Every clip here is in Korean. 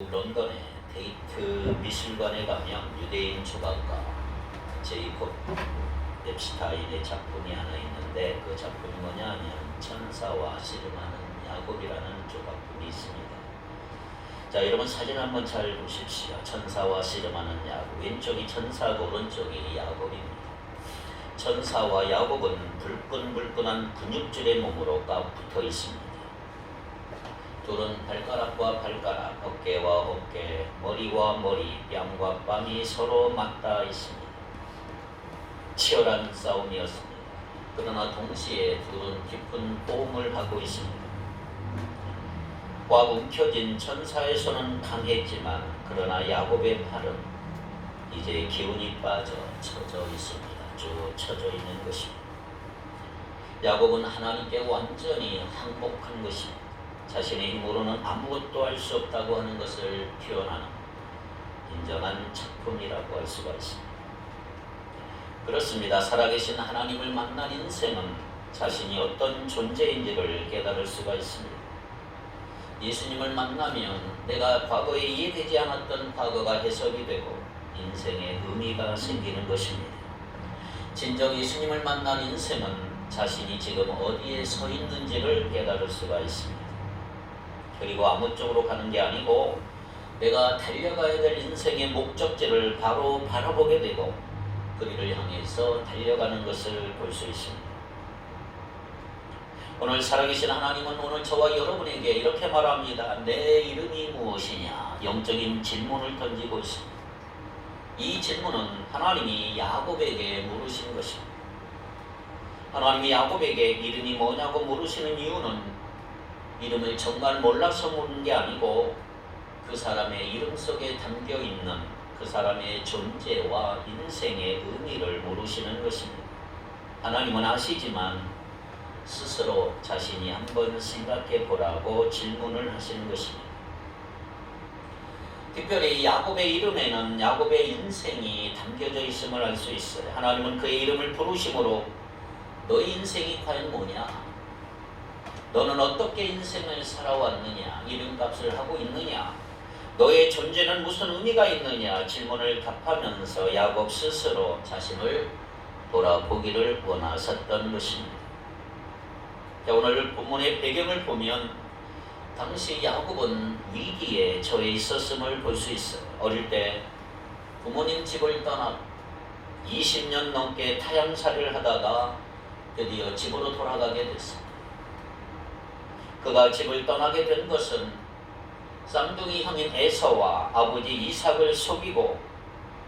런던의 테이트 미술관에 가면 유대인 조각가 제이콥 앱스타인의 작품이 하나 있는데, 그 작품이 뭐냐 하면 천사와 씨름하는 야곱이라는 조각품이 있습니다. 자, 여러분 사진 한번 잘 보십시오. 천사와 씨름하는 야곱, 왼쪽이 천사고 오른쪽이 야곱입니다. 천사와 야곱은 불끈불끈한 근육질의 몸으로 꽉 붙어 있습니다. 둘은 발가락과 발가락, 어깨와 어깨, 머리와 머리, 뺨과 뺨이 서로 맞닿아 있습니다. 치열한 싸움이었습니다. 그러나 동시에 둘은 깊은 호흡을 하고 있습니다. 꽉 움켜진 천사의 손은 강했지만, 그러나 야곱의 팔은 이제 기운이 빠져 처져 있습니다. 쭉 처져 있는 것입니다. 야곱은 하나님께 완전히 항복한 것입니다. 자신의 힘으로는 아무것도 할 수 없다고 하는 것을 표현하는 인정한 작품이라고 할 수가 있습니다. 그렇습니다. 살아계신 하나님을 만난 인생은 자신이 어떤 존재인지를 깨달을 수가 있습니다. 예수님을 만나면 내가 과거에 이해되지 않았던 과거가 해석이 되고 인생에 의미가 생기는 것입니다. 진정 예수님을 만난 인생은 자신이 지금 어디에 서 있는지를 깨달을 수가 있습니다. 그리고 아무 쪽으로 가는 게 아니고 내가 달려가야 될 인생의 목적지를 바로 바라보게 되고 그리를 향해서 달려가는 것을 볼 수 있습니다. 오늘 살아계신 하나님은 오늘 저와 여러분에게 이렇게 말합니다. 내 이름이 무엇이냐? 영적인 질문을 던지고 있습니다. 이 질문은 하나님이 야곱에게 물으신 것입니다. 하나님이 야곱에게 이름이 뭐냐고 물으시는 이유는 이름을 정말 몰라서 묻는 게 아니고 그 사람의 이름 속에 담겨있는 그 사람의 존재와 인생의 의미를 물으시는 것입니다. 하나님은 아시지만 스스로 자신이 한번 생각해 보라고 질문을 하시는 것입니다. 특별히 야곱의 이름에는 야곱의 인생이 담겨져 있음을 알 수 있어요. 하나님은 그의 이름을 부르심으로 너의 인생이 과연 뭐냐? 너는 어떻게 인생을 살아왔느냐? 이름값을 하고 있느냐? 너의 존재는 무슨 의미가 있느냐? 질문을 답하면서 야곱 스스로 자신을 돌아보기를 원하셨던 것입니다. 자, 오늘 본문의 배경을 보면 당시 야곱은 위기에 처해 있었음을 볼 수 있어요. 어릴 때 부모님 집을 떠나 20년 넘게 타향살이를 하다가 드디어 집으로 돌아가게 됐습니다. 그가 집을 떠나게 된 것은 쌍둥이 형인 에서와 아버지 이삭을 속이고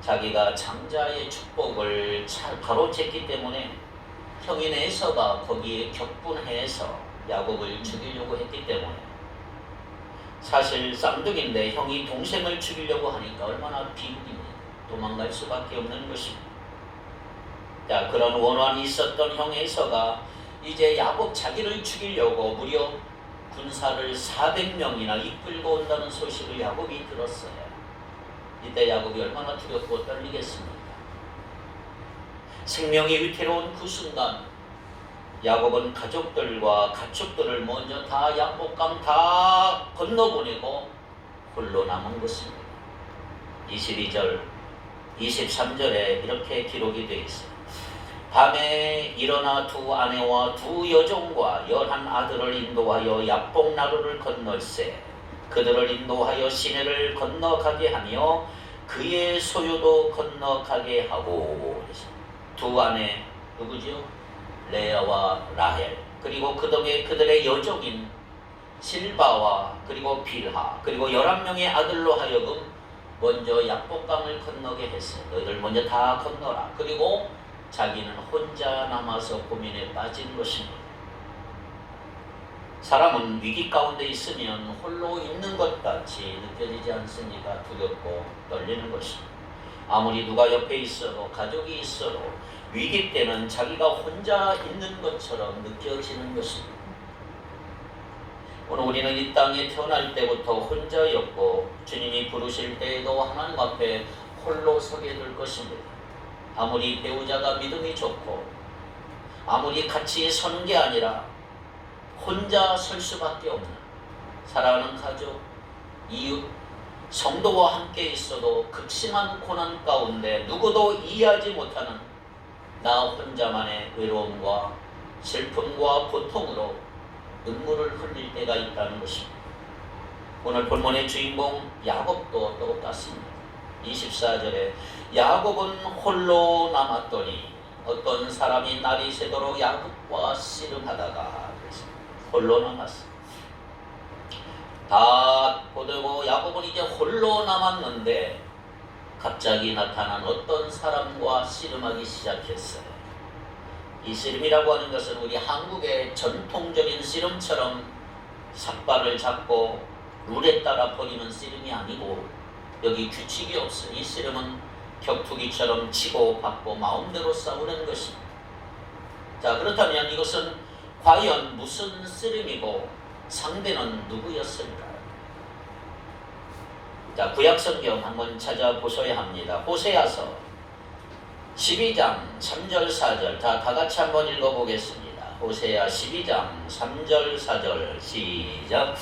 자기가 장자의 축복을 가로챘기 때문에 형인 에서가 거기에 격분해서 야곱을 죽이려고 했기 때문에, 사실 쌍둥이인데 형이 동생을 죽이려고 하니까 얼마나 비극입니다. 도망갈 수밖에 없는 것입니다. 자, 그런 원한이 있었던 형 에서가 이제 야곱 자기를 죽이려고 무려 군사를 400명이나 이끌고 온다는 소식을 야곱이 들었어요. 이때 야곱이 얼마나 두렵고 떨리겠습니까? 생명이 위태로운 그 순간 야곱은 가족들과 가축들을 먼저 다 양복강 다 건너보내고 홀로 남은 것입니다. 22절, 23절에 이렇게 기록이 되어 있습니다. 밤에 일어나 두 아내와 두 여종과 11 아들을 인도하여 야복나루를 건널세 그들을 인도하여 시내를 건너가게 하며 그의 소유도 건너가게 하고. 두 아내 누구죠? 레아와 라헬, 그리고 그들의 여종인 실바와 그리고 빌하, 그리고 11명의 아들로 하여금 먼저 야복강을 건너게 했어요. 너희들 먼저 다 건너라. 그리고 자기는 혼자 남아서 고민에 빠진 것입니다. 사람은 위기 가운데 있으면 홀로 있는 것 같이 느껴지지 않습니까? 두렵고 떨리는 것입니다. 아무리 누가 옆에 있어도 가족이 있어도 위기 때는 자기가 혼자 있는 것처럼 느껴지는 것입니다. 오늘 우리는 이 땅에 태어날 때부터 혼자였고 주님이 부르실 때에도 하나님 앞에 홀로 서게 될 것입니다. 아무리 배우자가 믿음이 좋고 아무리 같이 서는 게 아니라 혼자 설 수밖에 없는 사랑하는 가족, 이웃, 성도와 함께 있어도 극심한 고난 가운데 누구도 이해하지 못하는 나 혼자만의 외로움과 슬픔과 고통으로 눈물을 흘릴 때가 있다는 것입니다. 오늘 본문의 주인공 야곱도 똑같습니다. 24절에 야곱은 홀로 남았더니 어떤 사람이 날이 새도록 야곱과 씨름하다가 홀로 남았습니다. 다 보되고 야곱은 이제 홀로 남았는데 갑자기 나타난 어떤 사람과 씨름하기 시작했어요. 이 씨름이라고 하는 것은 우리 한국의 전통적인 씨름처럼 삿발을 잡고 룰에 따라 벌이는 씨름이 아니고 여기 규칙이 없어요. 이 씨름은 격투기처럼 치고 받고 마음대로 싸우는 것입니다. 자, 그렇다면 이것은 과연 무슨 씨름이고 상대는 누구였을까요? 자, 구약성경 한번 찾아보셔야 합니다. 호세아서 12장 3절 4절 다 같이 한번 읽어보겠습니다. 호세아 12장 3절 4절 시작.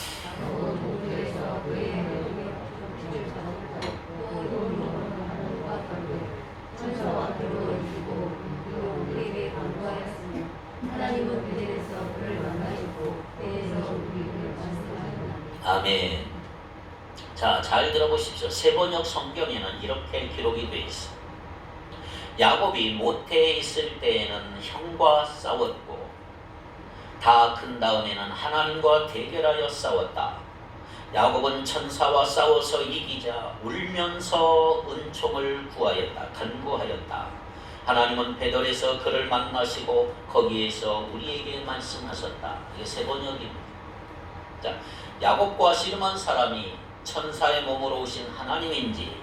아멘. 자, 잘 들어보십시오. 세번역 성경에는 이렇게 기록이 되어 있습니다. 야곱이 모태에 있을 때에는 형과 싸웠고 다 큰 다음에는 하나님과 대결하여 싸웠다. 야곱은 천사와 싸워서 이기자 울면서 은총을 구하였다. 간구하였다. 하나님은 베델에서 그를 만나시고 거기에서 우리에게 말씀하셨다. 이게 세번역입니다. 자, 야곱과 씨름한 사람이 천사의 몸으로 오신 하나님인지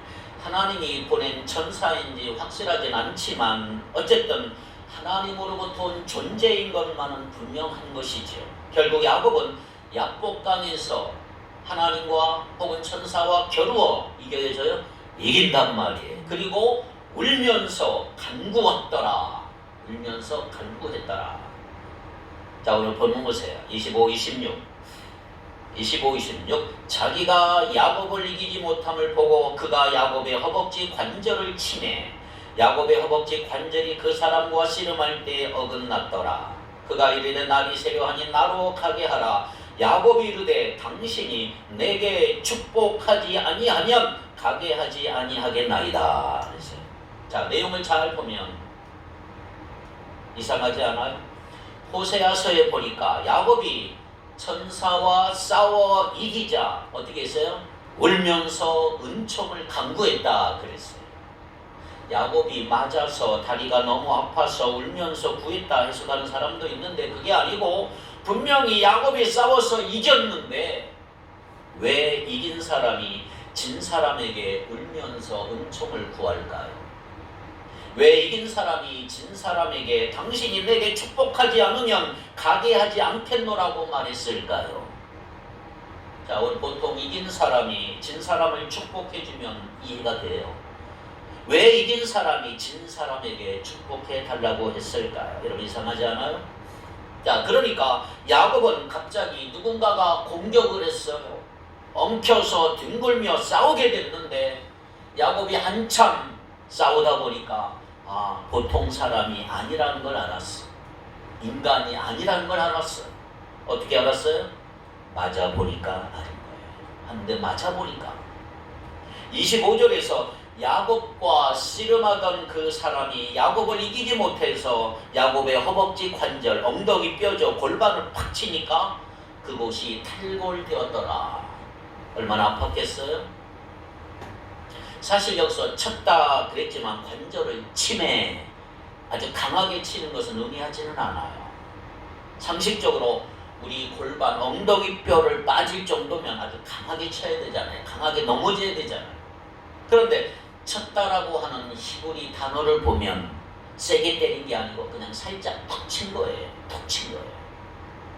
하나님이 보낸 천사인지 확실하진 않지만 어쨌든 하나님으로부터 온 존재인 것만은 분명한 것이죠. 결국 야곱은 야복강에서 하나님과 혹은 천사와 겨루어 이겨져요? 이긴단 말이에요. 그리고 울면서 간구했더라. 울면서 간구했더라. 자, 오늘 본문 보세요. 25, 26 자기가 야곱을 이기지 못함을 보고 그가 야곱의 허벅지 관절을 치매 야곱의 허벅지 관절이 그 사람과 씨름할 때 어긋났더라. 그가 이르되 날이 새려하니 나로 가게 하라. 야곱이 이르되 당신이 내게 축복하지 아니하면 가게 하지 아니하겠나이다. 자, 내용을 잘 보면 이상하지 않아요? 호세아서에 보니까 야곱이 천사와 싸워 이기자 어떻게 했어요? 울면서 은총을 간구했다 그랬어요. 야곱이 맞아서 다리가 너무 아파서 울면서 구했다 해석하는 사람도 있는데 그게 아니고 분명히 야곱이 싸워서 이겼는데 왜 이긴 사람이 진 사람에게 울면서 은총을 구할까요? 왜 이긴 사람이 진 사람에게 당신이 내게 축복하지 않으면 가게 하지 않겠노라고 말했을까요? 자, 오늘 보통 이긴 사람이 진 사람을 축복해주면 이해가 돼요. 왜 이긴 사람이 진 사람에게 축복해 달라고 했을까요? 여러분 이상하지 않아요? 자, 그러니까 야곱은 갑자기 누군가가 공격을 했어요. 엉켜서 뒹굴며 싸우게 됐는데 야곱이 한참 싸우다 보니까 보통 사람이 아니라는 걸 알았어. 인간이 아니라는 걸 알았어. 어떻게 알았어요? 맞아보니까 아닌 거예요. 한 대 맞아보니까. 25절에서 야곱과 씨름하던 그 사람이 야곱을 이기지 못해서 야곱의 허벅지 관절, 엉덩이 뼈죠. 골반을 팍 치니까 그곳이 탈골되었더라. 얼마나 아팠겠어요? 사실 여기서 쳤다 그랬지만 관절을 치매 아주 강하게 치는 것은 의미하지는 않아요. 상식적으로 우리 골반 엉덩이 뼈를 빠질 정도면 아주 강하게 쳐야 되잖아요. 강하게 넘어져야 되잖아요. 그런데 쳤다라고 하는 히브리 단어를 보면 세게 때린 게 아니고 그냥 살짝 툭 친 거예요. 툭 친 거예요.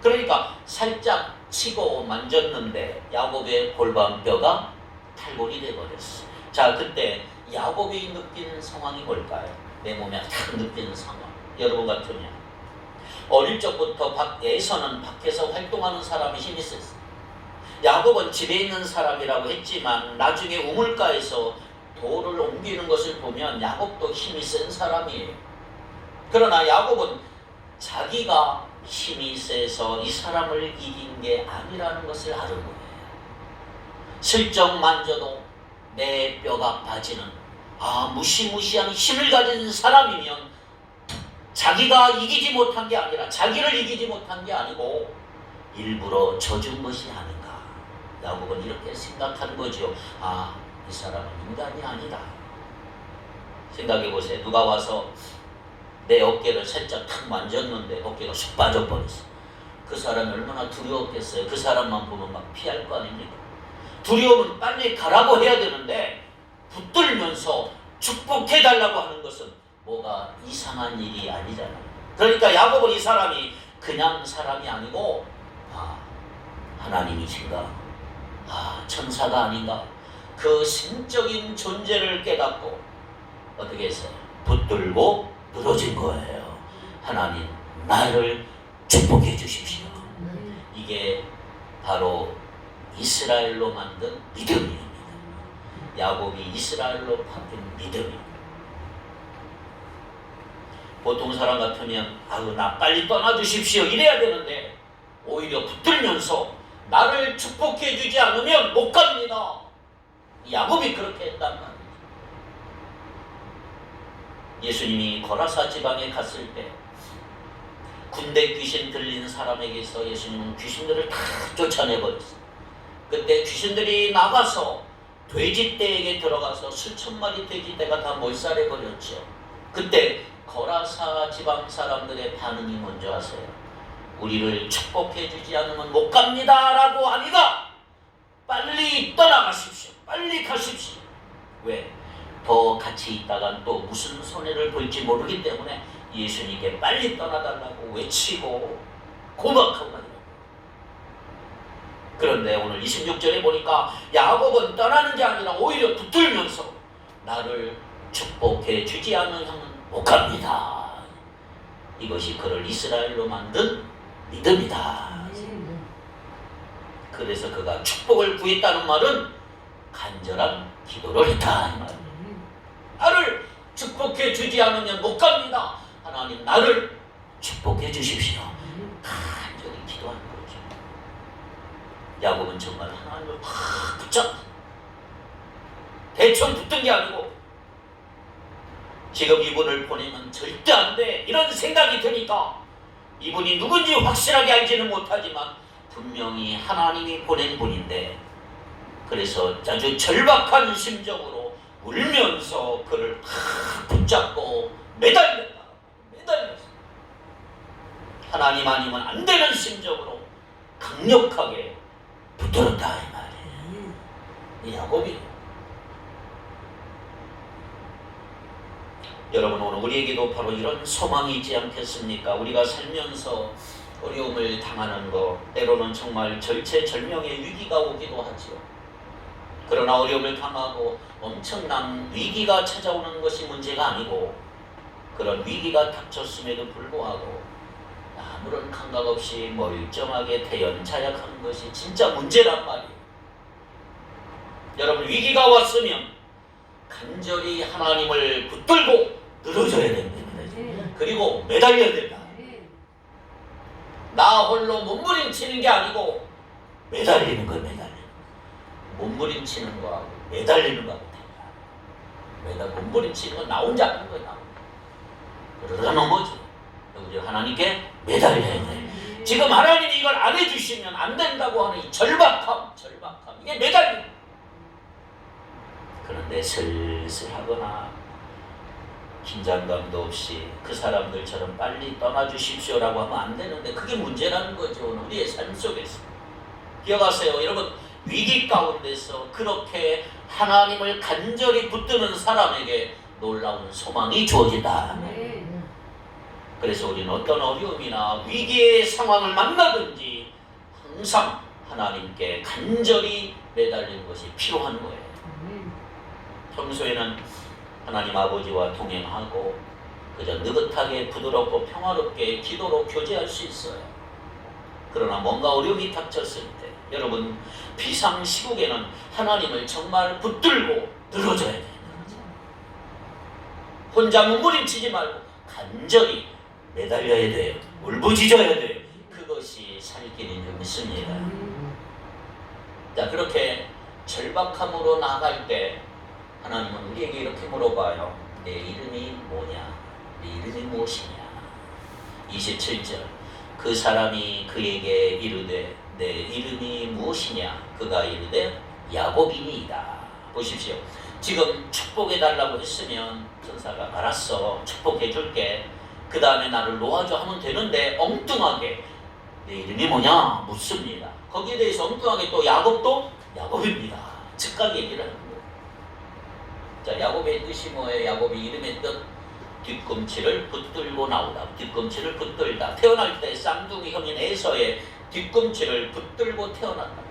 그러니까 살짝 치고 만졌는데 야곱의 골반뼈가 탈골이 돼버렸어. 자, 그때 야곱이 느끼는 상황이 뭘까요? 내 몸에 탁 느끼는 상황. 여러분 같으면 어릴 적부터 밖에서는 밖에서 활동하는 사람이 힘이 셌어요. 야곱은 집에 있는 사람이라고 했지만 나중에 우물가에서 돌을 옮기는 것을 보면 야곱도 힘이 센 사람이에요. 그러나 야곱은 자기가 힘이 세서 이 사람을 이긴 게 아니라는 것을 아는 거예요. 슬쩍 만져도 내 뼈가 빠지는 무시무시한 힘을 가진 사람이면 자기가 이기지 못한 게 아니라 자기를 이기지 못한 게 아니고 일부러 져준 것이 아닌가. 야곱은 이렇게 생각하는 거죠. 이 사람은 인간이 아니다. 생각해 보세요. 누가 와서 내 어깨를 살짝 탁 만졌는데 어깨가 쑥 빠져버렸어. 그 사람이 얼마나 두려웠겠어요. 그 사람만 보면 막 피할 거 아닙니까? 두려우면 빨리 가라고 해야 되는데 붙들면서 축복해달라고 하는 것은 뭐가 이상한 일이 아니잖아요. 그러니까 야곱은 이 사람이 그냥 사람이 아니고 하나님이신가? 천사가 아닌가? 그 신적인 존재를 깨닫고 어떻게 했어요? 붙들고 늘어진 거예요. 하나님, 나를 축복해 주십시오. 이게 바로 이스라엘로 만든 믿음입니다. 야곱이 이스라엘로 바뀐 믿음입니다. 보통 사람 같으면 나 빨리 떠나주십시오 이래야 되는데 오히려 붙들면서 나를 축복해 주지 않으면 못 갑니다. 야곱이 그렇게 했단 말이에요. 예수님이 거라사 지방에 갔을 때 군대 귀신 들린 사람에게서 예수님은 귀신들을 다 쫓아내버렸어요. 그때 귀신들이 나가서 돼지떼에게 들어가서 수천 마리 돼지떼가 다 몰살해버렸죠. 그때 거라사 지방 사람들의 반응이 뭔지 아세요? 우리를 축복해 주지 않으면 못 갑니다 라고 하니까 빨리 떠나가십시오. 빨리 가십시오. 왜? 더 같이 있다간 또 무슨 손해를 볼지 모르기 때문에 예수님께 빨리 떠나달라고 외치고 고백하고 가요. 그런데 오늘 26절에 보니까 야곱은 떠나는 게 아니라 오히려 붙들면서 나를 축복해 주지 않으면 못 갑니다. 이것이 그를 이스라엘로 만든 믿음이다. 그래서 그가 축복을 구했다는 말은 간절한 기도를 했다 이 말이에요. 나를 축복해 주지 않으면 못 갑니다. 하나님, 나를 축복해 주십시오. 간절히 기도하는 거죠. 야곱은 정말 하나님을 확 붙잡 대충 붙든 게 아니고 지금 이분을 보내면 절대 안 돼 이런 생각이 드니까 이분이 누군지 확실하게 알지는 못하지만 분명히 하나님이 보낸 분인데 그래서 아주 절박한 심정으로 울면서 그를 확 붙잡고 매달렸다. 하나님 아니면 안 되는 심정으로 강력하게 붙들었다 이 말이에요. 이 야곱이. 여러분, 오늘 우리에게도 바로 이런 소망이 있지 않겠습니까? 우리가 살면서 어려움을 당하는 거 때로는 정말 절체절명의 위기가 오기도 하지요. 그러나 어려움을 당하고 엄청난 위기가 찾아오는 것이 문제가 아니고 그런 위기가 닥쳤음에도 불구하고 아무런 감각 없이 멀쩡하게 태연자약하는 것이 진짜 문제란 말이에요. 여러분, 위기가 왔으면 간절히 하나님을 붙들고 늘어져야 됩니다. 그리고 매달려야 된다. 나 홀로 몸부림치는 게 아니고 매달리는 거예요. 매달리는 거. 몸부림치는 거하고 매달리는 거하고 달라. 몸부림치는 건 나 혼자 하는 거야. 그러다 넘어져. 하나님께 매달려야 돼. 지금 하나님이 이걸 안 해주시면 안 된다고 하는 이 절박함 이게 매달리는 거야. 그런데 슬슬하거나 긴장감도 없이 그 사람들처럼 빨리 떠나주십시오라고 하면 안 되는데 그게 문제라는 거죠. 우리의 삶 속에서. 기억하세요. 여러분, 위기 가운데서 그렇게 하나님을 간절히 붙드는 사람에게 놀라운 소망이 주어진다. 그래서 우리는 어떤 어려움이나 위기의 상황을 만나든지 항상 하나님께 간절히 매달리는 것이 필요한 거예요. 평소에는 하나님 아버지와 동행하고 그저 느긋하게 부드럽고 평화롭게 기도로 교제할 수 있어요. 그러나 뭔가 어려움이 닥쳤을 때 여러분, 비상시국에는 하나님을 정말 붙들고 늘어져야 돼요. 혼자 몸부림치지 말고 간절히 매달려야 돼요. 울부짖어야 돼요. 그것이 살 길인 줄 믿습니다. 자, 그렇게 절박함으로 나아갈 때 하나님은 우리에게 이렇게 물어봐요. 내 이름이 뭐냐? 내 이름이 무엇이냐? 27절, 그 사람이 그에게 이르되 내 이름이 무엇이냐? 그가 이르되 야곱이니이다. 보십시오. 지금 축복해달라고 했으면 천사가 알았어, 축복해줄게, 그 다음에 나를 놓아줘 하면 되는데 엉뚱하게 내 이름이 뭐냐 묻습니다. 거기에 대해서 엉뚱하게 또 야곱도 야곱입니다. 즉각 얘기를 하는 거예요. 자, 야곱의 뜻이 뭐예요? 야곱의 이름의 뜻, 뒤꿈치를 붙들고 나오다. 뒤꿈치를 붙들다. 태어날 때 쌍둥이 형인 에서의 뒤꿈치를 붙들고 태어났다.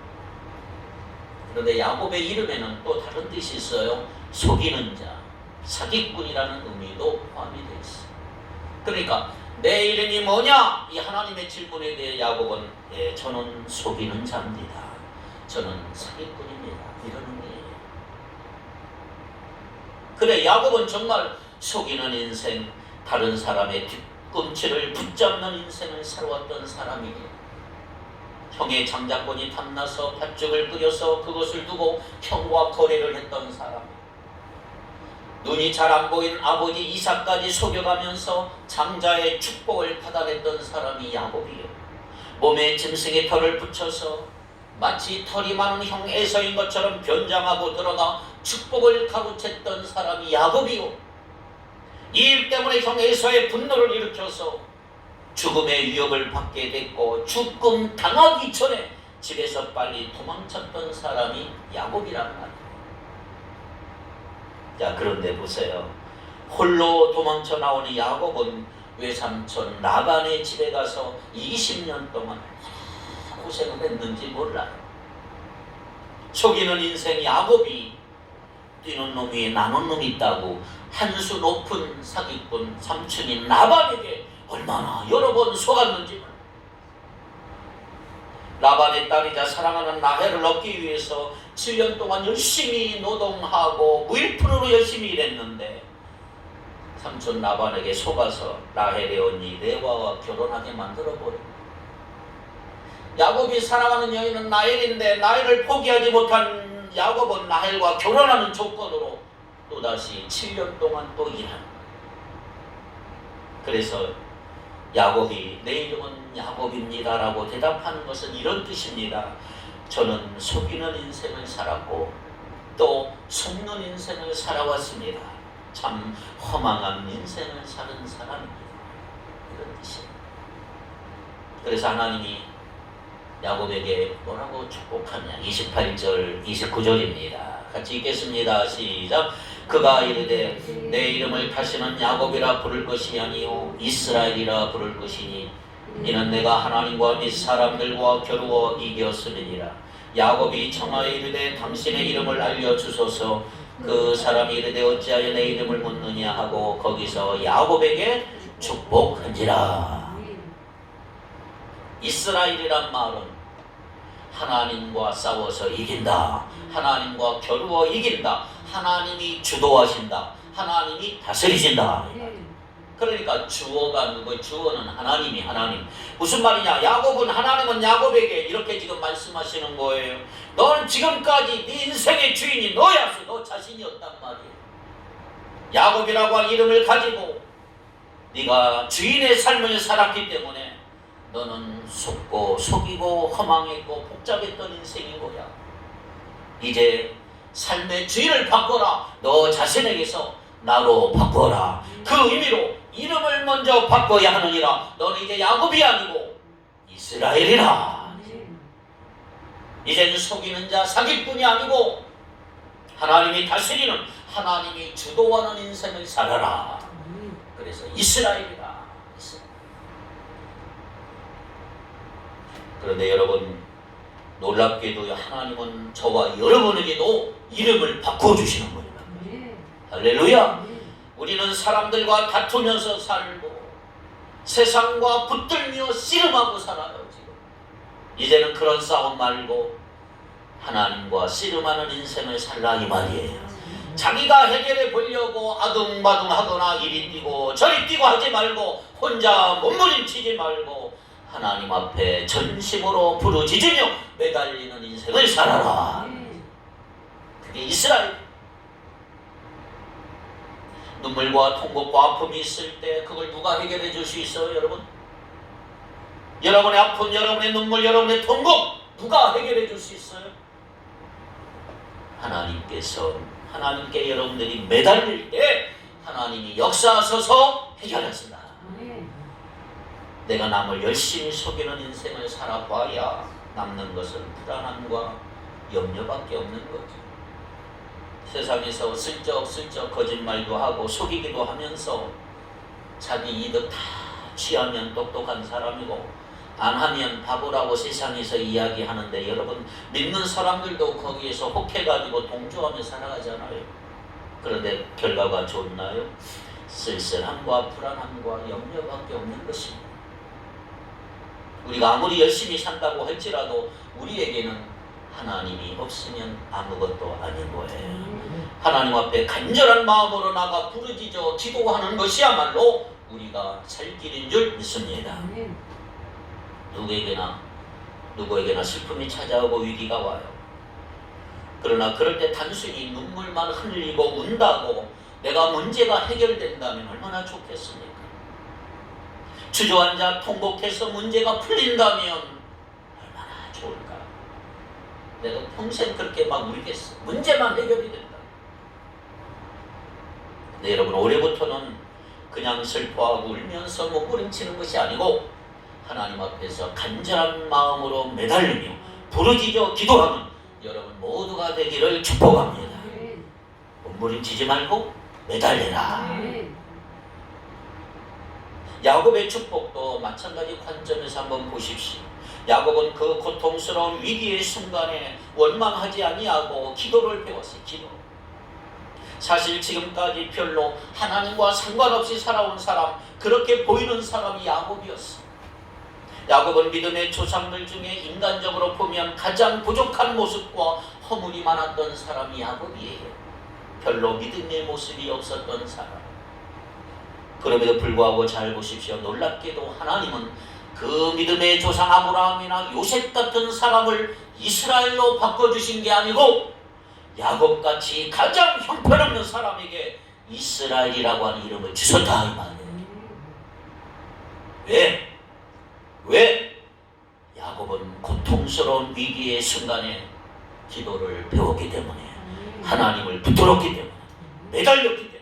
그런데 야곱의 이름에는 또 다른 뜻이 있어요. 속이는 자, 사기꾼이라는 의미도 포함이 되어 있어요. 그러니까 내 이름이 뭐냐? 이 하나님의 질문에 대해 야곱은 저는 속이는 자입니다. 저는 사기꾼입니다. 이런 의미예요. 그래, 야곱은 정말 속이는 인생, 다른 사람의 뒤꿈치를 붙잡는 인생을 살아왔던 사람이에요. 형의 장자권이 탐나서 팥죽을 끓여서 그것을 두고 형과 거래를 했던 사람이에요. 눈이 잘 안 보이는 아버지 이삭까지 속여가면서 장자의 축복을 받아냈던 사람이 야곱이요. 몸에 짐승의 털을 붙여서 마치 털이 많은 형 에서인 것처럼 변장하고 들어가 축복을 가로챘던 사람이 야곱이요. 이 일 때문에 형 에서의 분노를 일으켜서 죽음의 위협을 받게 됐고 죽음 당하기 전에 집에서 빨리 도망쳤던 사람이 야곱이란 말이에요. 자, 그런데 보세요. 홀로 도망쳐 나오는 야곱은 외삼촌 라반의 집에 가서 20년 동안 고생을 했는지 몰라요. 속이는 인생 야곱이 뛰는 놈이 나눈 놈이 있다고 한 수 높은 사기꾼 삼촌인 라반에게 얼마나 여러 번 속았는지 몰라요. 라반의 딸이자 사랑하는 라헬을 얻기 위해서 7년 동안 열심히 노동하고 무일푼으로 열심히 일했는데 삼촌 라반에게 속아서 라헬의 언니 레와와 결혼하게 만들어버립니다. 야곱이 사랑하는 여인은 라헬인데 라헬을 포기하지 못한 야곱은 라헬과 결혼하는 조건으로 또다시 7년 동안 또 일합니다. 그래서 야곱이 내 이름은 야곱입니다 라고 대답하는 것은 이런 뜻입니다. 저는 속이는 인생을 살았고 또 속는 인생을 살아왔습니다. 참 허망한 인생을 사는 사람입니다. 이런 뜻이에요. 그래서 하나님이 야곱에게 뭐라고 축복하냐. 28절 29절입니다. 같이 읽겠습니다. 시작. 그가 이르되 내 이름을 다시는 야곱이라 부를 것이 아니요 이스라엘이라 부를 것이니 이는 내가 하나님과 및 사람들과 겨루어 이겼음이니라. 야곱이 청하여 이르되 당신의 이름을 알려주소서. 그 사람이 이르되 어찌하여 내 이름을 묻느냐 하고 거기서 야곱에게 축복한지라. 이스라엘이란 말은 하나님과 싸워서 이긴다, 하나님과 겨루어 이긴다, 하나님이 주도하신다, 하나님이 다스리신다. 그러니까 주어가 누구예요? 주어는 하나님이 하나님. 무슨 말이냐? 야곱은 하나님은 야곱에게 이렇게 지금 말씀하시는 거예요. 너는 지금까지 네 인생의 주인이 너야. 너 자신이었단 말이에요. 야곱이라고 한 이름을 가지고 네가 주인의 삶을 살았기 때문에 너는 속고 속이고 허망했고 복잡했던 인생인 거야. 이제 삶의 주인을 바꿔라. 너 자신에게서 나로 바꿔라. 그 의미로 이름을 먼저 바꿔야 하느니라. 너는 이제 야곱이 아니고 이스라엘이라. 이제는 속이는 자, 사기꾼이 아니고 하나님이 다스리는, 하나님이 주도하는 인생을 살아라. 그래서 이스라엘이라. 그런데 여러분, 놀랍게도 하나님은 저와 여러분에게도 이름을 바꿔주시는 거예요. 할렐루야. 우리는 사람들과 다투면서 살고 세상과 붙들며 씨름하고 살아요. 지금 이제는 그런 싸움 말고 하나님과 씨름하는 인생을 살라 이 말이에요. 자기가 해결해 보려고 아둥바둥하거나 이리 뛰고 저리 뛰고 하지 말고 혼자 몸부림치지 말고 하나님 앞에 전심으로 부르짖으며 매달리는 인생을 살아라. 그게 이스라엘. 눈물과 통곡과 아픔이 있을 때 그걸 누가 해결해 줄 수 있어요, 여러분? 여러분의 아픔, 여러분의 눈물, 여러분의 통곡 누가 해결해 줄 수 있어요? 하나님께 여러분들이 매달릴 때 하나님이 역사하셔서 해결하신다. 내가 남을 열심히 속이는 인생을 살아봐야 남는 것은 불안함과 염려밖에 없는 거죠. 세상에서 슬쩍슬쩍 거짓말도 하고 속이기도 하면서 자기 이득 다 취하면 똑똑한 사람이고 안 하면 바보라고 세상에서 이야기하는데 여러분 믿는 사람들도 거기에서 혹해가지고 동조하며 살아가잖아요. 그런데 결과가 좋나요? 쓸쓸함과 불안함과 염려밖에 없는 것입니다. 우리가 아무리 열심히 산다고 할지라도 우리에게는 하나님이 없으면 아무것도 아닌 거예요. 하나님 앞에 간절한 마음으로 나가 부르짖어 기도하는 것이야말로 우리가 살 길인 줄 믿습니다. 누구에게나 슬픔이 찾아오고 위기가 와요. 그러나 그럴 때 단순히 눈물만 흘리고 운다고 내가 문제가 해결된다면 얼마나 좋겠습니까? 주저앉아 통곡해서 문제가 풀린다면 얼마나 좋을까? 내가 평생 그렇게 막 울겠어. 문제만 해결이 된다. 근데 여러분 올해부터는 그냥 슬퍼하고 울면서 몸부림치는 것이 아니고 하나님 앞에서 간절한 마음으로 매달리며 부르짖어 기도하는 여러분 모두가 되기를 축복합니다. 몸부림치지 말고 매달려라. 야곱의 축복도 마찬가지 관점에서 한번 보십시오. 야곱은 그 고통스러운 위기의 순간에 원망하지 아니하고 기도를 배웠어요. 기도. 사실 지금까지 별로 하나님과 상관없이 살아온 사람, 그렇게 보이는 사람이 야곱이었어요. 야곱은 믿음의 조상들 중에 인간적으로 보면 가장 부족한 모습과 허물이 많았던 사람이 야곱이에요. 별로 믿음의 모습이 없었던 사람. 그럼에도 불구하고 잘 보십시오. 놀랍게도 하나님은 그 믿음의 조상 아브라함이나 요셉 같은 사람을 이스라엘로 바꿔주신 게 아니고 야곱같이 가장 형편없는 사람에게 이스라엘이라고 하는 이름을 주셨다 이 말이에요. 왜? 야곱은 고통스러운 위기의 순간에 기도를 배웠기 때문에 하나님을 붙들었기 때문에 매달렸기 때문에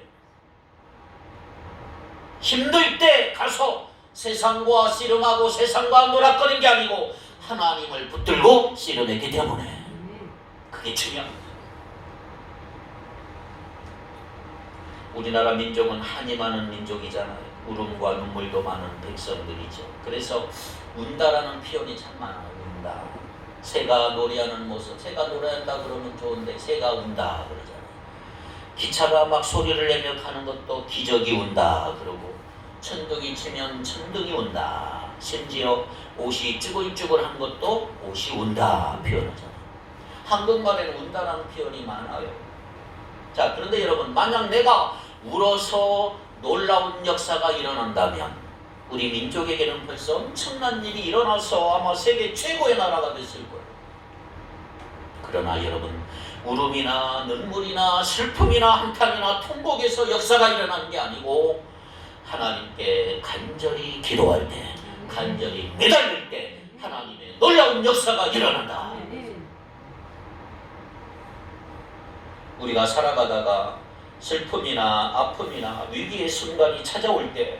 힘들 때 가서 세상과 씨름하고 세상과 놀아거린 게 아니고 하나님을 붙들고 씨름했기 때문에 그게 중요합니다. 우리나라 민족은 한이 많은 민족이잖아요. 울음과 눈물도 많은 백성들이죠. 그래서 운다라는 표현이 참 많아요. 운다. 새가 노래하는 모습. 새가 노래한다 그러면 좋은데 새가 운다 그러잖아요. 기차가 막 소리를 내며 가는 것도 기적이 운다 그러고 천둥이 치면 천둥이 운다. 심지어 옷이 쭈글쭈글한 것도 옷이 운다 표현하잖아요. 한국말에는 운다라는 표현이 많아요. 자, 그런데 여러분 만약 내가 울어서 놀라운 역사가 일어난다면 우리 민족에게는 벌써 엄청난 일이 일어나서 아마 세계 최고의 나라가 됐을 거예요. 그러나 여러분 울음이나 눈물이나 슬픔이나 한탄이나 통곡에서 역사가 일어나는 게 아니고 하나님께 간절히 기도할 때 간절히 매달릴 때 하나님의 놀라운 역사가 일어난다. 우리가 살아가다가 슬픔이나 아픔이나 위기의 순간이 찾아올 때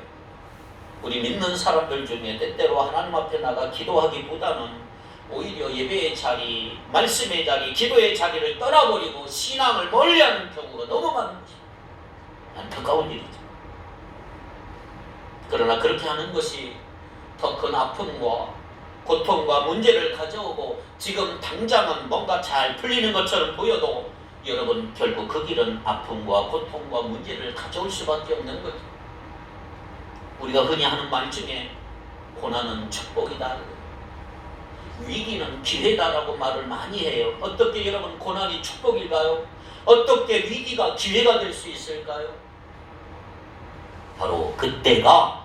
우리 믿는 사람들 중에 때때로 하나님 앞에 나가 기도하기보다는 오히려 예배의 자리, 말씀의 자리, 기도의 자리를 떠나버리고 신앙을 멀리하는 경우가 너무 많은 것입니다. 안타까운 일이죠. 그러나 그렇게 하는 것이 더 큰 아픔과 고통과 문제를 가져오고 지금 당장은 뭔가 잘 풀리는 것처럼 보여도 여러분 결국 그 길은 아픔과 고통과 문제를 가져올 수밖에 없는 거죠. 우리가 흔히 하는 말 중에 고난은 축복이다. 위기는 기회다라고 말을 많이 해요. 어떻게 여러분 고난이 축복일까요? 어떻게 위기가 기회가 될 수 있을까요? 바로 그때가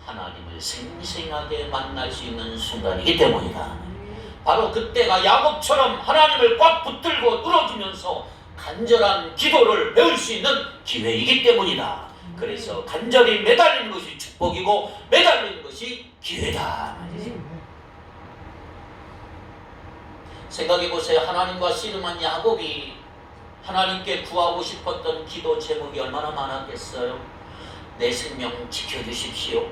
하나님을 생생하게 만날 수 있는 순간이기 때문이다. 바로 그때가 야곱처럼 하나님을 꽉 붙들고 늘어지면서 간절한 기도를 배울 수 있는 기회이기 때문이다. 그래서 간절히 매달리는 것이 축복이고 매달리는 것이 기회다. 생각해보세요. 하나님과 씨름한 야곱이 하나님께 구하고 싶었던 기도 제목이 얼마나 많았겠어요. 내 생명 지켜주십시오.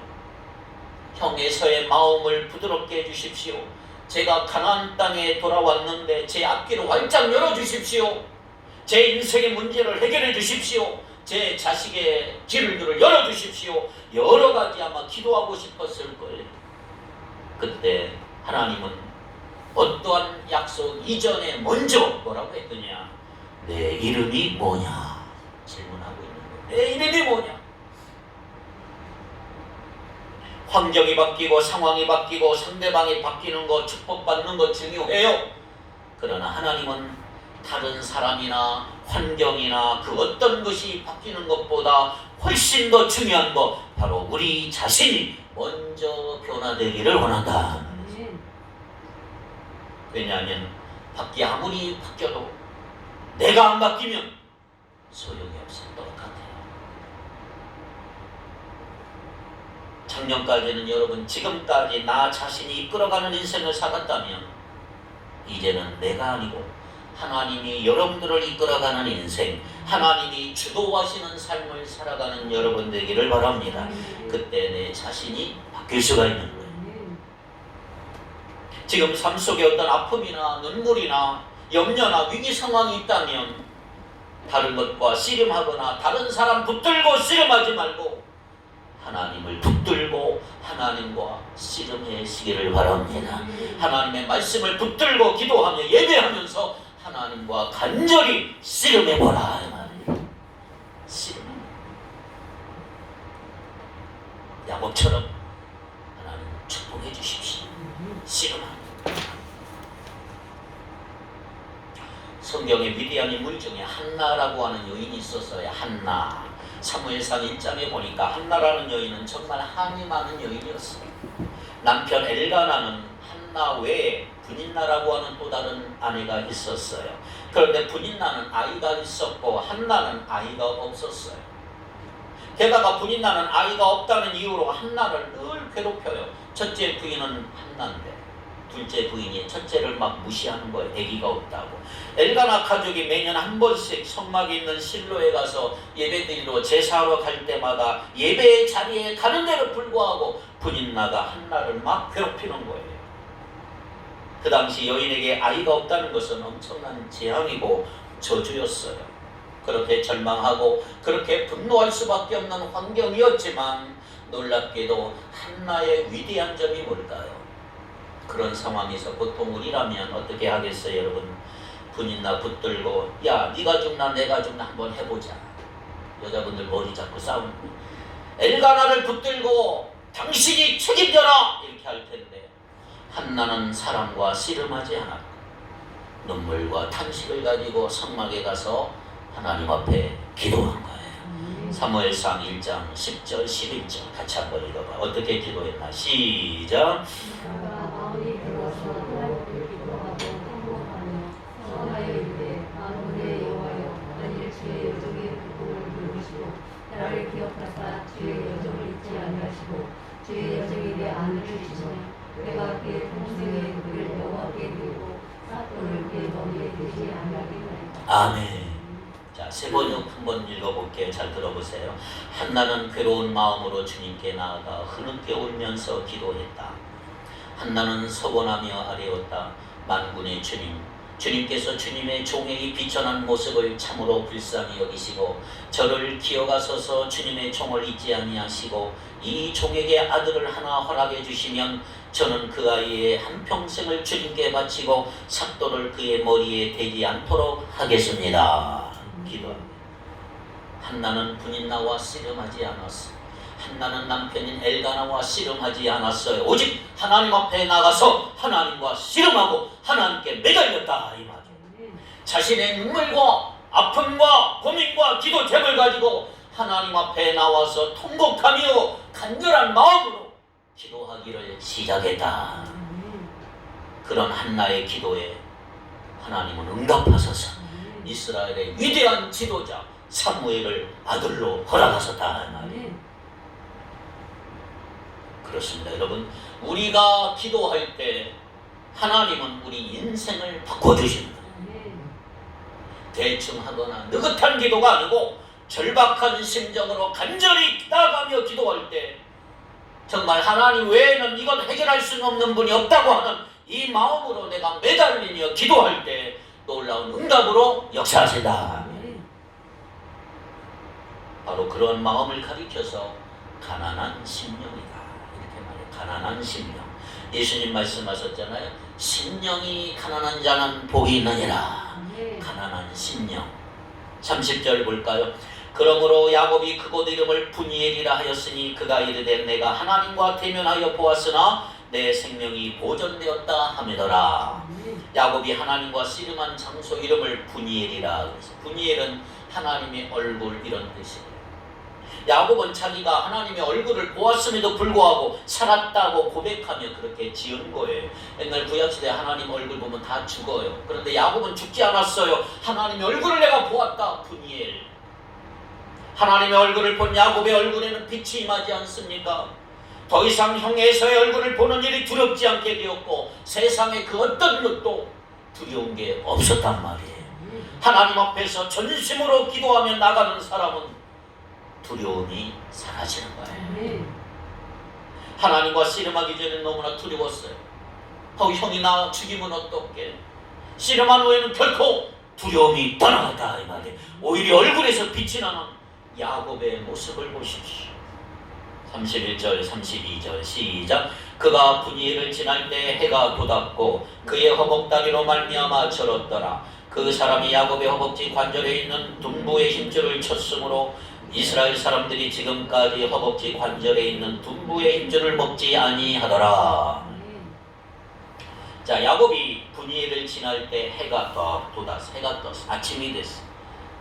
형 에서의 마음을 부드럽게 해주십시오. 제가 가나안 땅에 돌아왔는데 제 앞길을 활짝 열어주십시오. 제 인생의 문제를 해결해 주십시오. 제 자식의 길을 열어주십시오. 여러 가지 아마 기도하고 싶었을 거예요. 그때 하나님은 어떠한 약속 이전에 먼저 뭐라고 했더냐? 내 이름이 뭐냐? 질문하고 있는 거예요. 내 이름이 뭐냐? 환경이 바뀌고 상황이 바뀌고 상대방이 바뀌는 것, 축복받는 것 중요해요. 그러나 하나님은 다른 사람이나 환경이나 그 어떤 것이 바뀌는 것보다 훨씬 더 중요한 것, 바로 우리 자신이 먼저 변화되기를 원한다. 왜냐하면 밖이 아무리 바뀌어도 내가 안 바뀌면 소용이 없을 것 같아요. 작년까지는 여러분, 지금까지 나 자신이 이끌어가는 인생을 살았다면 이제는 내가 아니고 하나님이 여러분들을 이끌어가는 인생, 하나님이 주도하시는 삶을 살아가는 여러분 되기를 바랍니다. 그때 내 자신이 바뀔 수가 있는 거예요. 지금 삶 속에 어떤 아픔이나 눈물이나 염려나 위기 상황이 있다면 다른 것과 씨름하거나 다른 사람 붙들고 씨름하지 말고 하나님을 붙들고 하나님과 씨름하시기를 바랍니다. 하나님의 말씀을 붙들고 기도하며 예배하면서 하나님과 간절히 씨름해보라 이 말이에요. 씨름. 야곱처럼 하나님 축복해 주십시오. 씨름하라. 성경의 위대한 인물 중에 한나라고 하는 여인이 있었어요. 한나. 사무엘상 1장에 보니까 한나라는 여인은 정말 한이 많은 여인이었어요. 남편 엘가나는 한나 외에 분인나라고 하는 또 다른 아내가 있었어요. 그런데 분인나는 아이가 있었고 한나는 아이가 없었어요. 게다가 분인나는 아이가 없다는 이유로 한나를 늘 괴롭혀요. 첫째 부인은 한나인데 둘째 부인이 첫째를 막 무시하는 거예요. 아기가 없다고. 엘가나 가족이 매년 한 번씩 성막에 있는 실로에 가서 예배드리러 제사하러 갈 때마다 예배의 자리에 가는 데도 불구하고 분인나가 한나를 막 괴롭히는 거예요. 그 당시 여인에게 아이가 없다는 것은 엄청난 재앙이고 저주였어요. 그렇게 절망하고 그렇게 분노할 수밖에 없는 환경이었지만 놀랍게도 한나의 위대한 점이 뭘까요? 그런 상황에서 보통 우리라면 어떻게 하겠어요, 여러분? 분인나 붙들고 야, 네가 죽나 내가 죽나 한번 해보자. 여자분들 머리 잡고 싸우는 거예요. 엘가나를 붙들고 당신이 책임져라 이렇게 할 텐데 한나는 사랑과 씨름하지 않았고 눈물과 탄식을 가지고 성막에 가서 하나님 앞에 기도한 거예요. 사무엘상 1장 10절 11절 같이 한번 읽어봐. 어떻게 기도했나? 시작. 나를 기억하사 주의 여정을 잊지 아니하시고 주의 여정에 대해 안을 주시며 내가 그의 동생의 그를 여호와께 드리고 사건을 그의 머리에 대지 아니하게 하리라. 아멘. 자, 세 번 한번 읽어볼게요. 잘 들어보세요. 한나는 괴로운 마음으로 주님께 나아가 흐느껴 울면서 기도했다. 한나는 서원하며 아뢰었다. 만군의 주님, 주님께서 주님의 종의 비천한 모습을 참으로 불쌍히 여기시고 저를 기어가소서 주님의 종을 잊지 아니하시고 이 종에게 아들을 하나 허락해 주시면 저는 그 아이의 한평생을 주님께 바치고 삭도를 그의 머리에 대지 않도록 하겠습니다. 기도합니다. 한나는 분인나와 씨름하지 않았어. 한나는 남편인 엘가나와 씨름하지 않았어요. 오직 하나님 앞에 나가서 하나님과 씨름하고 하나님께 매달렸다 이 말이에요. 자신의 눈물과 아픔과 고민과 기도 제목을 가지고 하나님 앞에 나와서 통곡하며 간절한 마음으로 기도하기를 시작했다. 그런 한나의 기도에 하나님은 응답하셔서 이스라엘의 위대한 지도자 사무엘을 아들로 허락하셨다 이 말이에요. 그렇습니다. 여러분, 우리가 기도할 때 하나님은 우리 인생을 바꿔주십니다. 대충 하거나 느긋한 기도가 아니고 절박한 심정으로 간절히 나가며 기도할 때 정말 하나님 외에는 이건 해결할 수는 없는 분이 없다고 하는 이 마음으로 내가 매달리며 기도할 때 놀라운 응답으로 역사하신다. 바로 그런 마음을 가리켜서 가난한 심령이다 이렇게 말해요. 가난한 심령. 예수님 말씀하셨잖아요. 심령이 가난한 자는 복이 있느니라. 가난한 심령. 30절 볼까요? 그러므로 야곱이 그곳 이름을 분이엘이라 하였으니 그가 이르되 내가 하나님과 대면하여 보았으나 내 생명이 보존되었다 하매더라. 야곱이 하나님과 씨름한 장소 이름을 분이엘이라 그래서 분이엘은 하나님의 얼굴 이런 뜻이에요. 야곱은 자기가 하나님의 얼굴을 보았음에도 불구하고 살았다고 고백하며 그렇게 지은 거예요. 옛날 구약시대 하나님 얼굴 보면 다 죽어요. 그런데 야곱은 죽지 않았어요. 하나님의 얼굴을 내가 보았다. 분이엘. 하나님의 얼굴을 본 야곱의 얼굴에는 빛이 임하지 않습니까? 더 이상 형 에서의 얼굴을 보는 일이 두렵지 않게 되었고 세상의 그 어떤 것도 두려운 게 없었단 말이에요. 하나님 앞에서 전심으로 기도하며 나가는 사람은 두려움이 사라지는 거예요. 하나님과 씨름하기 전에 너무나 두려웠어요. 형이 나 죽이면 어떡해? 씨름한 후에는 결코 두려움이 떠나갔다 이 말이에요. 오히려 얼굴에서 빛이 나는 야곱의 모습을 보십시오. 31절 32절 시작. 그가 분이엘을 지날 때 해가 돋았고 그의 허벅다리로 말미암아 절었더라. 그 사람이 야곱의 허벅지 관절에 있는 둔부의 힘줄을 쳤으므로 이스라엘 사람들이 지금까지 허벅지 관절에 있는 둔부의 힘줄을 먹지 아니하더라. 자, 야곱이 분이엘을 지날 때 해가 돋았어. 해가 떴어. 아침이 됐어.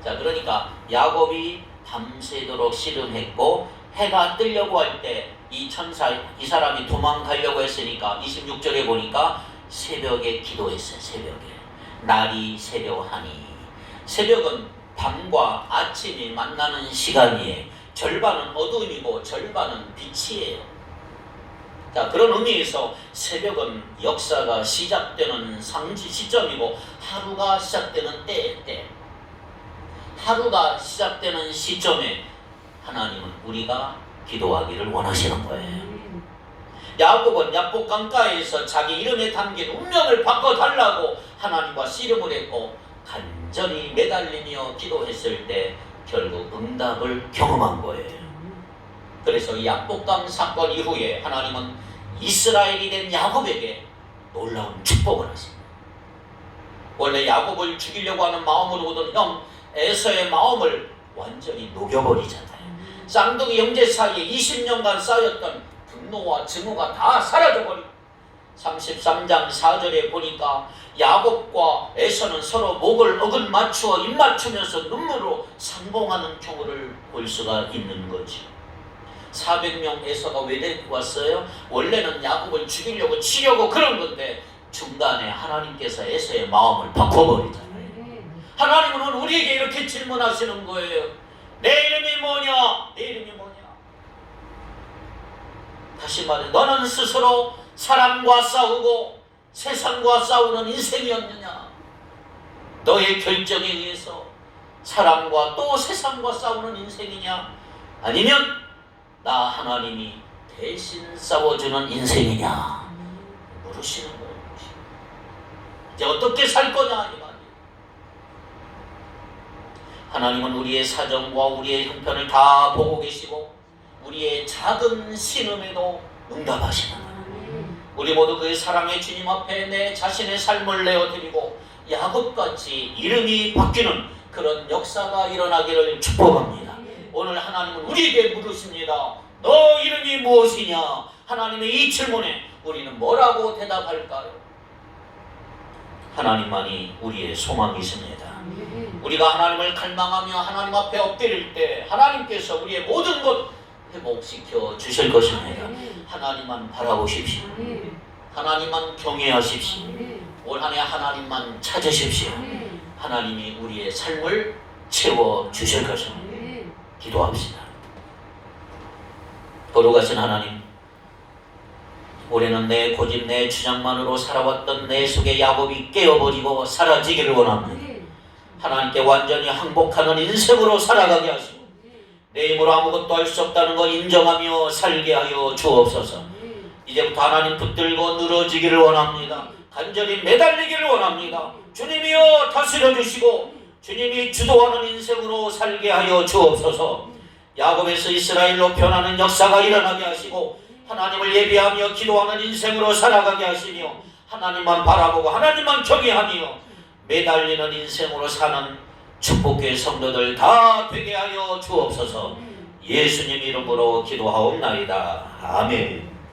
자, 그러니까 야곱이 밤새도록 씨름했고 해가 뜨려고 할 때 이 천사, 이 사람이 도망가려고 했으니까 26절에 보니까 새벽에 기도했어요. 새벽에. 날이 새려하니. 새벽은 밤과 아침이 만나는 시간이에요. 절반은 어둠이고 절반은 빛이에요. 자, 그런 의미에서 새벽은 역사가 시작되는 상시 시점이고 하루가 시작되는 때. 하루가 시작되는 시점에 하나님은 우리가 기도하기를 원하시는 거예요. 야곱은 야복 강가에서 자기 이름에 담긴 운명을 바꿔달라고 하나님과 씨름을 했고 간절히 매달리며 기도했을 때 결국 응답을 경험한 거예요. 그래서 이 야복강 사건 이후에 하나님은 이스라엘이 된 야곱에게 놀라운 축복을 하십니다. 원래 야곱을 죽이려고 하는 마음으로 오던 형 에서의 마음을 완전히 녹여버리잖아요. 쌍둥이 형제 사이에 20년간 쌓였던 분노와 증오가 다 사라져버리고 33장 4절에 보니까 야곱과 에서는 서로 목을 어긋 맞추어 입 맞추면서 눈물로 상봉하는 경우를 볼 수가 있는 거죠. 400명 에서가 왜 데리고 왔어요? 원래는 야곱을 죽이려고 치려고 그런 건데 중간에 하나님께서 에서의 마음을 바꿔버리잖아요. 하나님은 우리에게 이렇게 질문하시는 거예요. 내 이름이 뭐냐? 내 이름이 뭐냐? 다시 말해, 너는 스스로 사람과 싸우고 세상과 싸우는 인생이었느냐? 너의 결정에 의해서 사람과 또 세상과 싸우는 인생이냐? 아니면 나 하나님이 대신 싸워주는 인생이냐? 물으시는 거예요. 이제 어떻게 살 거냐? 이 말이에요. 하나님은 우리의 사정과 우리의 형편을 다 보고 계시고 우리의 작은 신음에도 응답하시는 거예요. 우리 모두 그의 사랑의 주님 앞에 내 자신의 삶을 내어드리고 야곱같이 이름이 바뀌는 그런 역사가 일어나기를 축복합니다. 오늘 하나님은 우리에게 물으십니다. 너 이름이 무엇이냐? 하나님의 이 질문에 우리는 뭐라고 대답할까요? 하나님만이 우리의 소망이십니다. 우리가 하나님을 갈망하며 하나님 앞에 엎드릴 때 하나님께서 우리의 모든 것 회복시켜 주실 것입니다. 하나님만 바라보십시오. 하나님만 경외하십시오. 올 한 해 하나님만 찾으십시오. 하나님이 우리의 삶을 채워 주실 것입니다. 기도합시다. 거룩하신 하나님, 올해는 내 고집 내 주장만으로 살아왔던 내 속의 야곱이 깨어버리고 사라지기를 원합니다. 하나님께 완전히 항복하는 인생으로 살아가게 하시고 내 힘으로 아무것도 할 수 없다는 걸 인정하며 살게 하여 주옵소서. 이제부터 하나님 붙들고 늘어지기를 원합니다. 간절히 매달리기를 원합니다. 주님이여 다스려 주시고 주님이 주도하는 인생으로 살게 하여 주옵소서. 야곱에서 이스라엘로 변하는 역사가 일어나게 하시고 하나님을 예비하며 기도하는 인생으로 살아가게 하시며 하나님만 바라보고 하나님만 경외하며 매달리는 인생으로 사는 축복교회 성도들 다 되게 하여 주옵소서. 예수님 이름으로 기도하옵나이다. 아멘.